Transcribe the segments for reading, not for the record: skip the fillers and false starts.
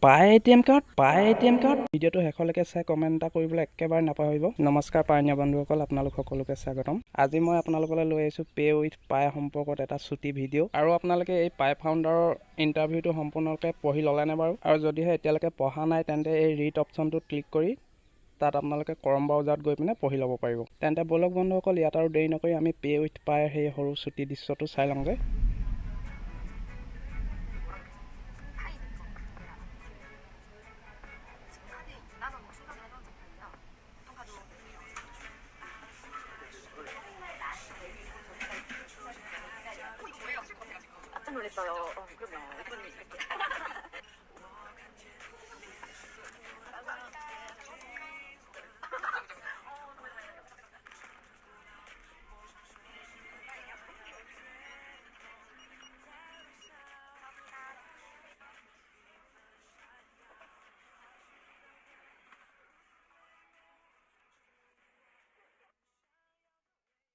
পায় ATM card ভিডিঅ'টো শেষলৈকে চাই কমেণ্ট এটা কৰিবলৈ একেবাৰে নাপাহৰিব। নমস্কাৰ পায়নীয় বন্ধুসকল, আপোনালোক সকলোকে স্বাগতম। আজি মই আপোনালোকলৈ লৈ আহিছোঁ পে উইথ পাই সম্পৰ্কত এটা ছুটি ভিডিঅ'। আৰু আপোনালোকে এই পাই ফাউণ্ডাৰৰ ইণ্টাৰভিউটো সম্পূৰ্ণকৈ পঢ়ি ল'লেনে বাৰু? আৰু যদিহে এতিয়ালৈকে পঢ়া নাই তেন্তে এই ৰিড অপশ্যনটোত ক্লিক কৰি তাত আপোনালোকে ক্ৰম ব্ৰাউজাৰত গৈ পিনে পঢ়ি ল'ব পাৰিব। তেন্তে বলক বন্ধুসকল, ইয়াত আৰু দেৰি নকৰি আমি পে উইথ পাইৰ সেই সৰু ছুটি দৃশ্যটো চাই লওঁগৈ। 깜짝 놀랐어요. 그럼요. 이분이 이렇게.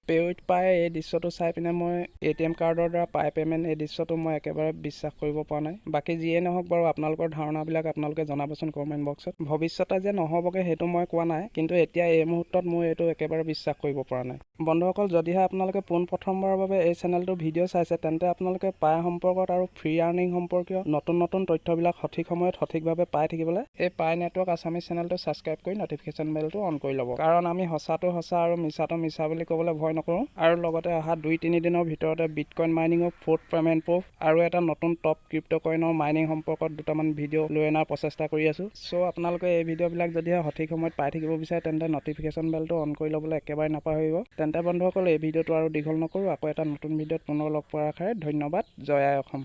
পে উইথ পাই এই দৃশ্যটো চাই পিনে মই এটিএম কাৰ্ডৰ দ্বাৰা পাই পে'মেণ্ট এই দৃশ্যটো মই একেবাৰে বিশ্বাস কৰিব পৰা নাই। বাকী যিয়ে নহওক বাৰু, আপোনালোকৰ ধাৰণাবিলাক আপোনালোকে জনাবচোন কমেণ্ট বক্সত। ভৱিষ্যতে যে নহ'বগৈ সেইটো মই কোৱা নাই, কিন্তু এতিয়া এই মুহূৰ্তত মই এইটো একেবাৰে বিশ্বাস কৰিব পৰা নাই। বন্ধুসকল, যদিহে আপোনালোকে পোনপ্ৰথমবাৰৰ বাবে এই চেনেলটো ভিডিঅ' চাইছে তেন্তে আপোনালোকে পাই সম্পৰ্কত আৰু ফ্ৰী আৰ্নিং সম্পৰ্কীয় নতুন তথ্যবিলাক সঠিক সময়ত সঠিকভাৱে পাই থাকিবলৈ এই পাই নেটৱৰ্ক আছামিজ চেনেলটো ছাবস্ক্ৰাইব কৰি নটিফিকেশ্যন বেলটো অন কৰি ল'ব। কাৰণ আমি সঁচাটো সঁচা আৰু মিছাটো মিছা বুলি ক'বলৈ ভয় নকৰোঁ। আৰু লগতে অহা 2-3 দিনৰ ভিতৰতে বিটকইন মাইনিঙৰ 4th পেমেণ্ট প্ৰুফ আৰু এটা নতুন টপ ক্ৰিপ্ট কইনৰ মাইনিং সম্পৰ্কত দুটামান ভিডিঅ' লৈ অনাৰ প্ৰচেষ্টা কৰি আছোঁ। চ' আপোনালোকে এই ভিডিঅ'বিলাক যদিহে সঠিক সময়ত পাই থাকিব বিচাৰে তেন্তে নটিফিকেশ্যন বেলটো অন কৰি ল'বলৈ একেবাৰে নাপাহৰিব। তেন্তে বন্ধুসকল, এই ভিডিঅ'টো আৰু দীঘল নকৰোঁ, আকৌ এটা নতুন ভিডিঅ'ত পুনৰ লগ পোৱাৰ আশাৰে ধন্যবাদ। জয় আই অসম।